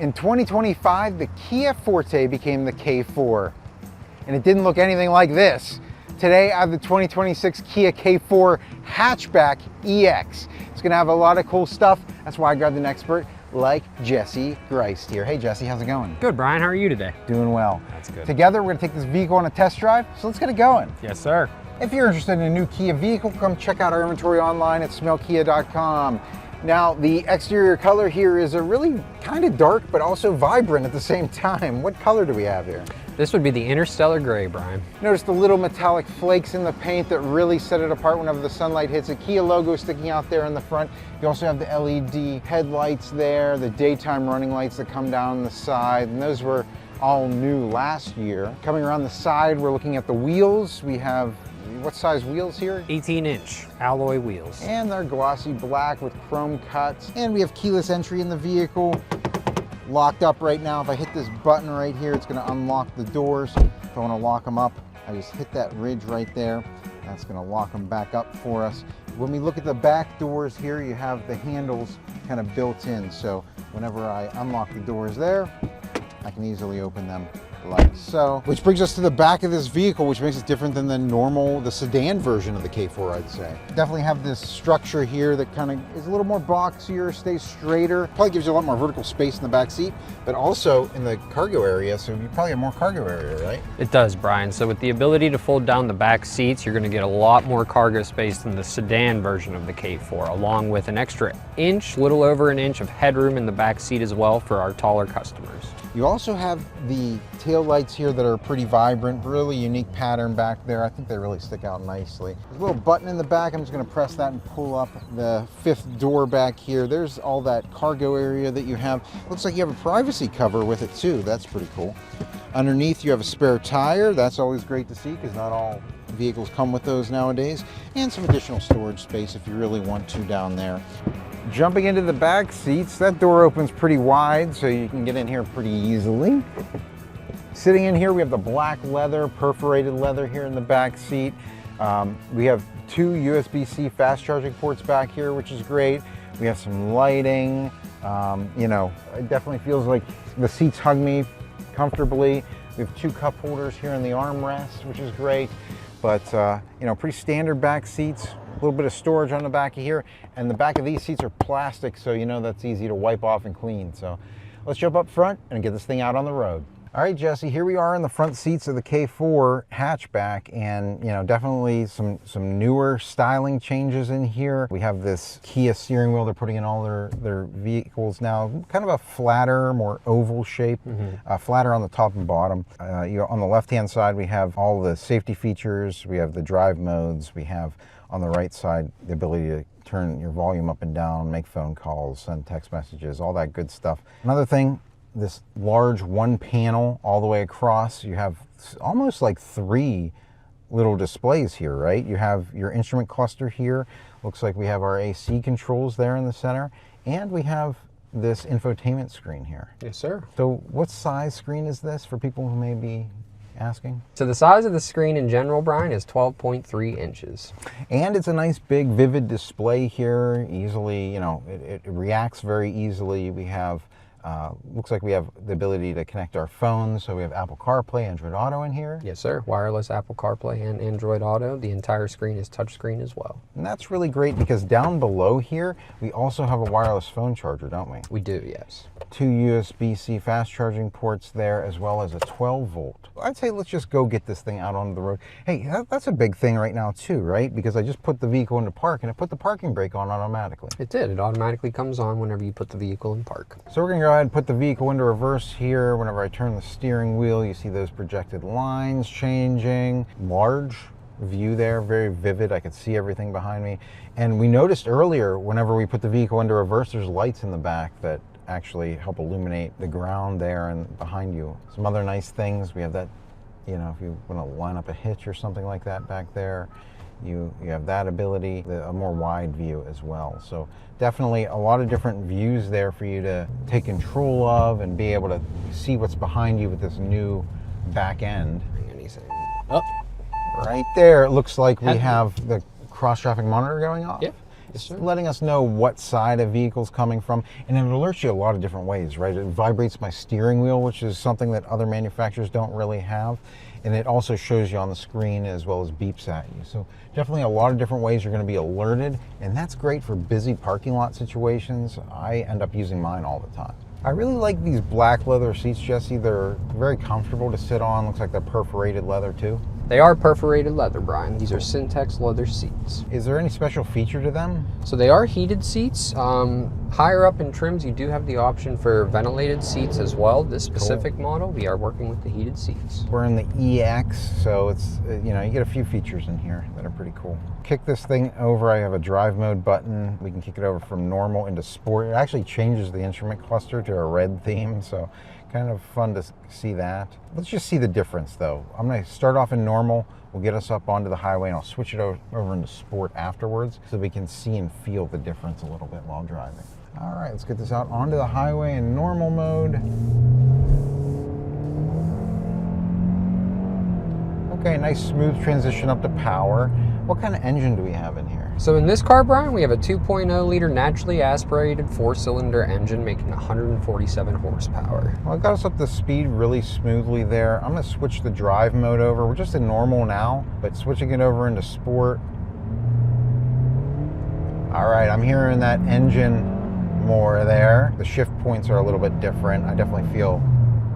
In 2025, the Kia Forte became the K4, and it didn't look anything like this. Today, I have the 2026 Kia K4 Hatchback EX. It's gonna have a lot of cool stuff. That's why I grabbed an expert like Jesse Greist here. Hey Jesse, how's it going? Good, Brian, how are you today? Doing well. That's good. Together, we're gonna take this vehicle on a test drive, so let's get it going. Yes, sir. If you're interested in a new Kia vehicle, come check out our inventory online at smellkia.com. Now, the exterior color here is a really kind of dark, but also vibrant at the same time. What color do we have here? This would be the Interstellar Gray, Brian. Notice the little metallic flakes in the paint that really set it apart whenever the sunlight hits. A Kia logo sticking out there in the front. You also have the LED headlights there, the daytime running lights that come down the side, and those were all new last year. Coming around the side, we're looking at the wheels. We have, what size wheels here? 18-inch alloy wheels. And they're glossy black with chrome cuts. And we have keyless entry in the vehicle. Locked up right now. If I hit this button right here, it's going to unlock the doors. If I want to lock them up, I just hit that ridge right there. That's going to lock them back up for us. When we look at the back doors here, you have the handles kind of built in. So whenever I unlock the doors there, I can easily open them like so. Which brings us to the back of this vehicle, which makes it different than the sedan version of the K4, I'd say. Definitely have this structure here that kind of is a little more boxier, stays straighter. Probably gives you a lot more vertical space in the back seat, but also in the cargo area, so you probably have more cargo area, right? It does, Brian. So with the ability to fold down the back seats, you're going to get a lot more cargo space than the sedan version of the K4, along with an extra inch, little over an inch of headroom in the back seat as well for our taller customers. You also have the tail lights here that are pretty vibrant, really unique pattern back there. I think they really stick out nicely. There's a little button in the back. I'm just going to press that and pull up the fifth door back here. There's all that cargo area that you have. Looks like you have a privacy cover with it too. That's pretty cool. Underneath you have a spare tire. That's always great to see because not all vehicles come with those nowadays. And some additional storage space if you really want to down there. Jumping into the back seats, that door opens pretty wide so you can get in here pretty easily. Sitting in here, we have the black leather, perforated leather here in the back seat. We have two USB-C fast charging ports back here, which is great. We have some lighting. You know, it definitely feels like the seats hug me comfortably. We have two cup holders here in the armrest, which is great. But, you know, pretty standard back seats. A little bit of storage on the back of here, and the back of these seats are plastic, so you know that's easy to wipe off and clean. So let's jump up front and get this thing out on the road. All right, Jesse, here we are in the front seats of the K4 hatchback, and you know, definitely some newer styling changes in here. We have this Kia steering wheel they're putting in all their vehicles now, kind of a flatter, more oval shape, flatter on the top and bottom. On the left-hand side, we have all the safety features. We have the drive modes. We have on the right side the ability to turn your volume up and down, make phone calls, send text messages, all that good stuff. Another thing, this large one panel all the way across, you have almost like three little displays here, right? You have your instrument cluster here. Looks like we have our AC controls there in the center, and we have this infotainment screen here. Yes, sir. So what size screen is this for people who may be asking? So the size of the screen in general, Brian, is 12.3 inches. And it's a nice big vivid display here. Easily, you know, it reacts very easily. We have looks like we have the ability to connect our phones. So we have Apple CarPlay, Android Auto in here. Yes, sir. Wireless Apple CarPlay and Android Auto. The entire screen is touchscreen as well. And that's really great because down below here, we also have a wireless phone charger, don't we? We do, yes. Two USB-C fast charging ports there, as well as a 12-volt. I'd say let's just go get this thing out onto the road. Hey, that's a big thing right now too, right? Because I just put the vehicle into park and it put the parking brake on automatically. It did. It automatically comes on whenever you put the vehicle in park. So we're going to go ahead and put the vehicle into reverse here. Whenever I turn the steering wheel, you see those projected lines changing. Large view there, very vivid. I could see everything behind me. And we noticed earlier, whenever we put the vehicle into reverse, there's lights in the back that actually help illuminate the ground there and behind you. Some other nice things. We have that, you know, if you want to line up a hitch or something like that back there, you have that ability, a more wide view as well. So definitely a lot of different views there for you to take control of and be able to see what's behind you with this new back end. Oh. Right there, it looks like we have the cross-traffic monitor going off. Yep. Yes, sir. letting us know what side a vehicle's coming from, and it alerts you a lot of different ways, right? It vibrates my steering wheel, which is something that other manufacturers don't really have, and it also shows you on the screen as well as beeps at you. So definitely a lot of different ways you're going to be alerted, and that's great for busy parking lot situations. I end up using mine all the time. I really like these black leather seats, Jesse. They're very comfortable to sit on. Looks like they're perforated leather too. They are perforated leather, Brian. These are Syntex leather seats. Is there any special feature to them? So they are heated seats. Higher up in trims, you do have the option for ventilated seats as well. This specific model, we are working with the heated seats. We're in the EX, so it's, you know, you get a few features in here that are pretty cool. Kick this thing over, I have a drive mode button. We can kick it over from normal into sport. It actually changes the instrument cluster to a red theme, so kind of fun to see that. Let's just see the difference though. I'm gonna start off in normal. We'll get us up onto the highway and I'll switch it over into sport afterwards so we can see and feel the difference a little bit while driving. All right, let's get this out onto the highway in normal mode. Okay, nice smooth transition up to power. What kind of engine do we have in here? So in this car, Brian, we have a 2.0 liter naturally aspirated 4-cylinder engine making 147 horsepower. Well, it got us up to speed really smoothly there. I'm gonna switch the drive mode over. We're just in normal now, but switching it over into sport. All right, I'm hearing that engine more there. The shift points are a little bit different. I definitely feel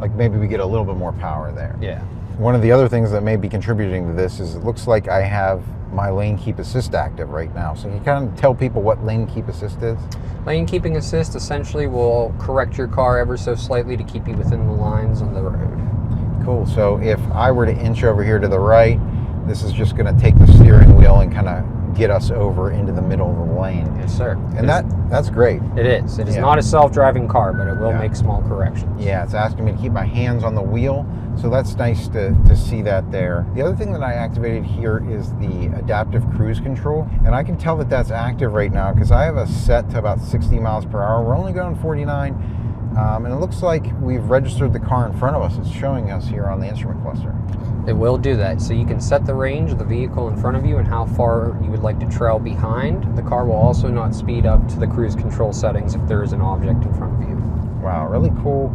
like maybe we get a little bit more power there. Yeah. One of the other things that may be contributing to this is it looks like I have my lane keep assist active right now. So you kind of tell people what lane keep assist is? Lane keeping assist essentially will correct your car ever so slightly to keep you within the lines on the road. Cool, so if I were to inch over here to the right, this is just gonna take the steering wheel and kind of get us over into the middle of the lane. Yes, sir. And that's great. It is. It is not a self-driving car, but it will make small corrections. Yeah, it's asking me to keep my hands on the wheel, so that's nice to see that there. The other thing that I activated here is the adaptive cruise control, and I can tell that that's active right now because I have a set to about 60 miles per hour. We're only going 49, and it looks like we've registered the car in front of us. It's showing us here on the instrument cluster. It will do that. So you can set the range of the vehicle in front of you and how far you would like to trail behind. The car will also not speed up to the cruise control settings if there is an object in front of you. Wow, really cool.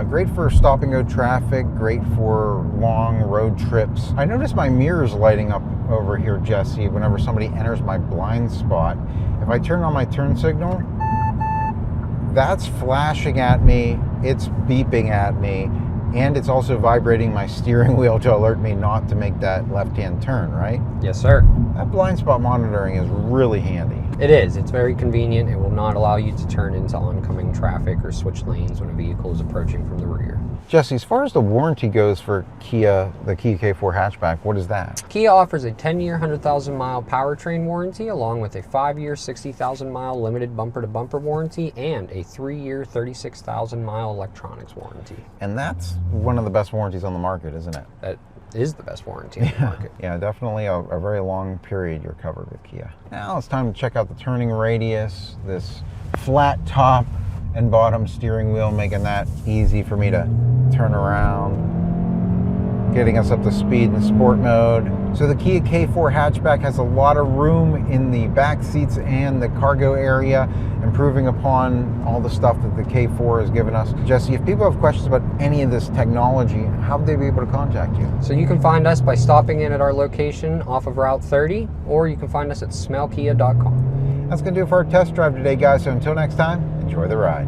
Great for stop and go traffic, great for long road trips. I noticed my mirrors lighting up over here, Jesse, whenever somebody enters my blind spot. If I turn on my turn signal, that's flashing at me, it's beeping at me, and it's also vibrating my steering wheel to alert me not to make that left-hand turn, right? Yes, sir. That blind spot monitoring is really handy. It is. It's very convenient. It will not allow you to turn into oncoming traffic or switch lanes when a vehicle is approaching from the rear. Jesse, as far as the warranty goes for Kia, the Kia K4 hatchback, what is that? Kia offers a 10-year, 100,000-mile powertrain warranty along with a 5-year, 60,000-mile limited bumper-to-bumper warranty and a 3-year, 36,000-mile electronics warranty. And that's one of the best warranties on the market, isn't it? That is the best warranty on the market. Yeah, definitely a very long period you're covered with Kia. Now it's time to check out the turning radius, this flat top and bottom steering wheel, making that easy for me to turn around, getting us up to speed in sport mode. So the Kia K4 hatchback has a lot of room in the back seats and the cargo area, improving upon all the stuff that the K4 has given us. Jesse, if people have questions about any of this technology, how would they be able to contact you? So you can find us by stopping in at our location off of Route 30, or you can find us at smellkia.com. That's going to do it for our test drive today, guys. So until next time, enjoy the ride.